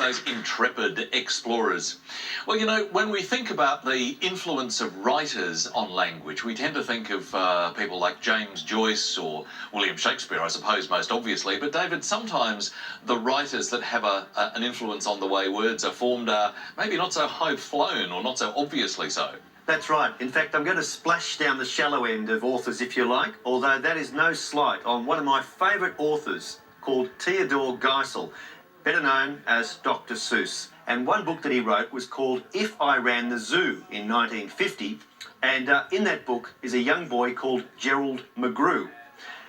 those intrepid explorers. Well, you know, when we think about the influence of writers on language, we tend to think of people like James Joyce or William Shakespeare, I suppose, most obviously. But, David, sometimes the writers that have an influence on the way words are formed are maybe not so high-flown or not so obviously so. That's right. In fact, I'm going to splash down the shallow end of authors, if you like, although that is no slight on one of my favourite authors called Theodore Geisel, better known as Dr. Seuss. And one book that he wrote was called If I Ran the Zoo in 1950. And in that book is a young boy called Gerald McGrew.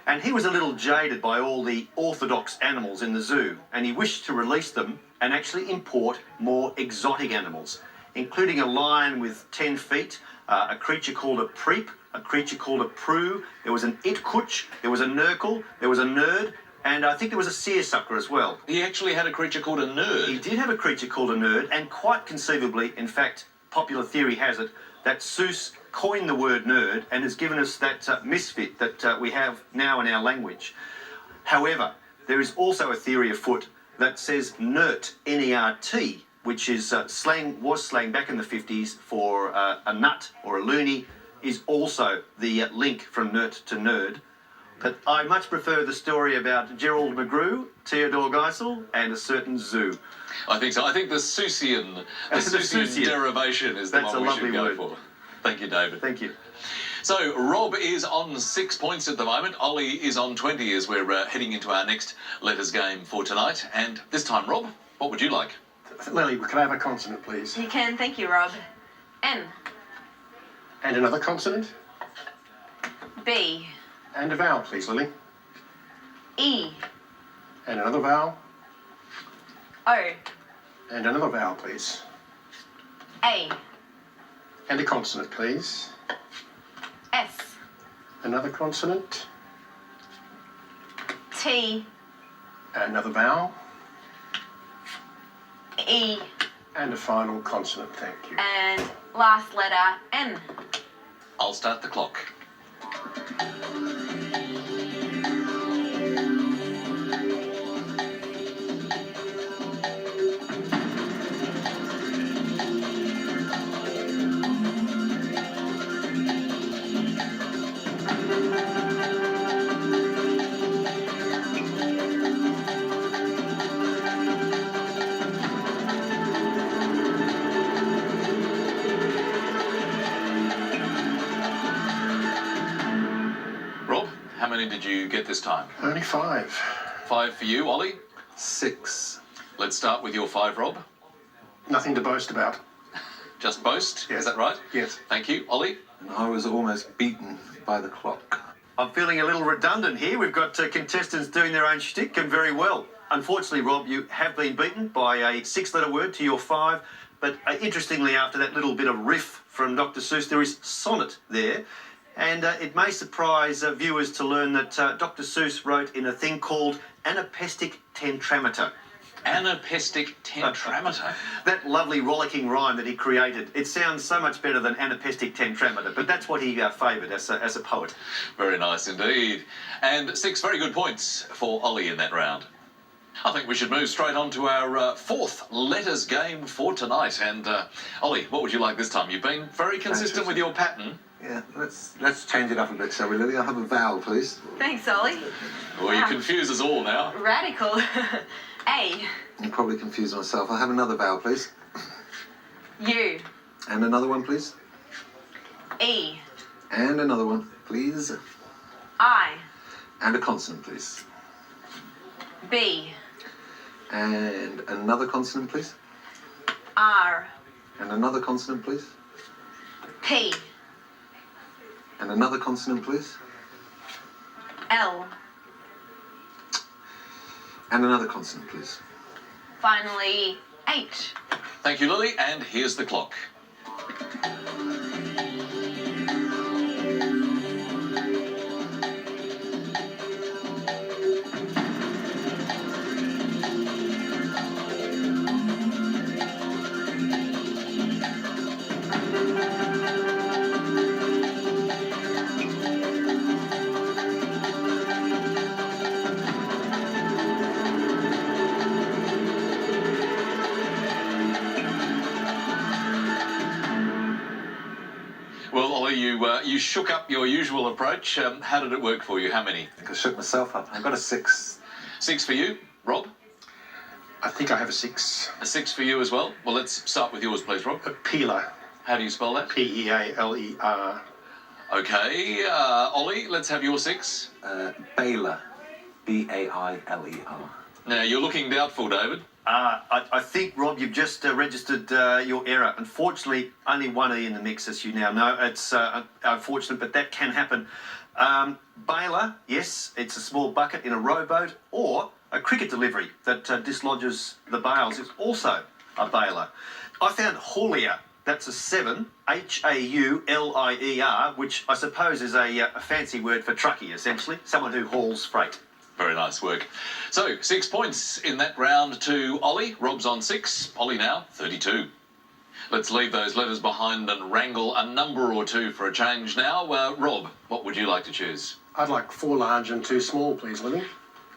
And he was a little jaded by all the orthodox animals in the zoo, and he wished to release them and actually import more exotic animals, including a lion with 10 feet, a creature called a preep, a creature called a prue, there was an itkutch, there was a nurgle, there was a nerd, and I think there was a seersucker as well. He actually had a creature called a nerd. He did have a creature called a nerd, and quite conceivably, in fact, popular theory has it, that Seuss coined the word nerd and has given us that misfit that we have now in our language. However, there is also a theory afoot that says nert, N-E-R-T, which is was slang back in the 50s for a nut or a loony, is also the link from nert to nerd. But I much prefer the story about Gerald McGrew, Theodore Geisel, and a certain zoo. I think so. I think the Seussian derivation is the one we should go for. Thank you, David. Thank you. So, Rob is on 6 points at the moment. Ollie is on 20 as we're heading into our next letters game for tonight. And this time, Rob, what would you like? Lily, can I have a consonant, please? You can, thank you, Rob. N. And another consonant? B. And a vowel, please, Lily. E. And another vowel? O. And another vowel, please. A. And a consonant, please. S. Another consonant? T. Another vowel? E. And a final consonant, thank you. And last letter, N. I'll start the clock. How many did you get this time? Only 5. 5 for you, Ollie? 6. Let's start with your 5, Rob. Nothing to boast about. Just boast, Yes. Is that right? Yes. Thank you. Ollie? And I was almost beaten by the clock. I'm feeling a little redundant here. We've got contestants doing their own shtick, and very well. Unfortunately, Rob, you have been beaten by a 6-letter word to your 5. But interestingly, after that little bit of riff from Dr. Seuss, there is sonnet there. And it may surprise viewers to learn that Dr. Seuss wrote in a thing called anapestic tetrameter. Anapestic tetrameter. That lovely rollicking rhyme that he created. It sounds so much better than anapestic tetrameter, but that's what he favoured as a poet. Very nice indeed. And 6 very good points for Ollie in that round. I think we should move straight on to our 4th letters game for tonight. And Ollie, what would you like this time? You've been very consistent with your pattern. Yeah, let's change it up a bit, shall we, Lily? I'll have a vowel, please. Thanks, Ollie. Well, you confuse us all now. Radical. A. I'm probably confused myself. I'll have another vowel, please. U. And another one, please. E. And another one, please. I. And a consonant, please. B. And another consonant, please. R. And another consonant, please. P. And another consonant, please. L. And another consonant, please. Finally, H. Thank you, Lily. And here's the clock. Ollie, you shook up your usual approach. How did it work for you? How many? I think I shook myself up. I got a 6. 6 for you. Rob? I think I have a 6. A 6 for you as well. Well, let's start with yours, please, Rob. A peeler. How do you spell that? Pealer. Okay, Ollie, let's have your 6. Baler. Bailer. Now, you're looking doubtful, David. I think, Rob, you've just registered your error. Unfortunately, only one E in the mix, as you now know. It's unfortunate, but that can happen. Baler, yes, it's a small bucket in a rowboat, or a cricket delivery that dislodges the bails is also a baler. I found haulier. That's a 7, Haulier, which I suppose is a fancy word for truckie, essentially, someone who hauls freight. Very nice work. So, 6 points in that round to Ollie. Rob's on 6. Ollie now, 32. Let's leave those letters behind and wrangle a number or two for a change now. Rob, what would you like to choose? I'd like 4 large and 2 small, please, Lily.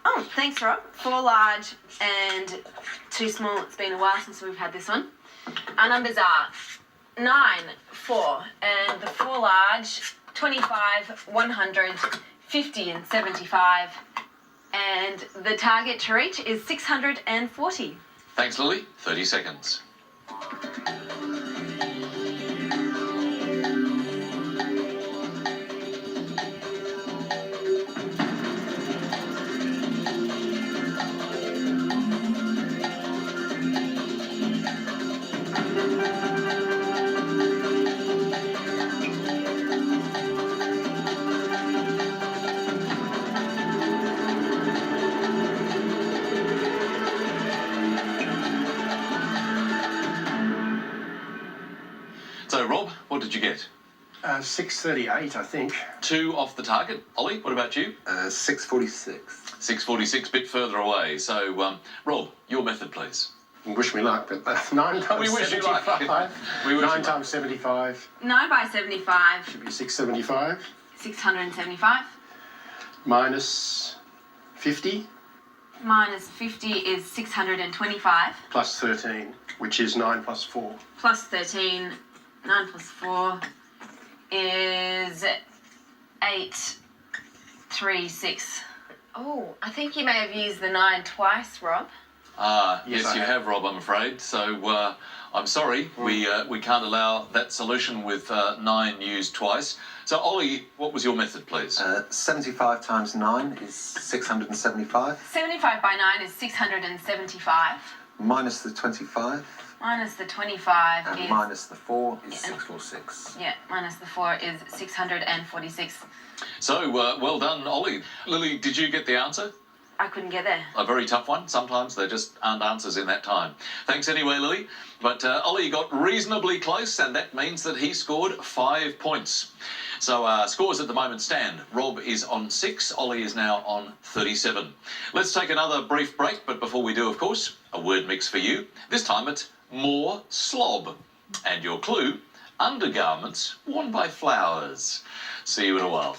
Oh, thanks, Rob. 4 large and 2 small. It's been a while since we've had this one. Our numbers are 9, 4, and the 4 large, 25, 100, 50 and 75. And the target to reach is 640. Thanks, Lily. 30 seconds. So, Rob, what did you get? 638, I think. 2 off the target. Ollie, what about you? 646. 646, bit further away. So, Rob, your method, please. Wish me luck, but 9 times We wish you 75. luck. We wish you 9 luck. times 75 9 by 75, should be 675. 675. Minus 50 Minus 50 is 625. plus 13, which is 9 plus 4. Plus 13, 9 plus 4 is 836. Oh, I think you may have used the 9 twice, Rob. Yes, I you have, Rob, I'm afraid. So, I'm sorry, we can't allow that solution with 9 used twice. So, Ollie, what was your method, please? 75 times 9 is 675. 75 by 9 is 675. Minus the 25. Minus the 25 And is... minus the 4 is Yeah. 646. Yeah, minus the 4 is 646. So, well done, Ollie. Lily, did you get the answer? I couldn't get there. A very tough one. Sometimes there just aren't answers in that time. Thanks anyway, Lily. But Ollie got reasonably close, and that means that he scored 5 points. So scores at the moment stand. Rob is on 6. Ollie is now on 37. Let's take another brief break, but before we do, of course, a word mix for you. This time it's more slob. And your clue, undergarments worn by flowers. See you in a while.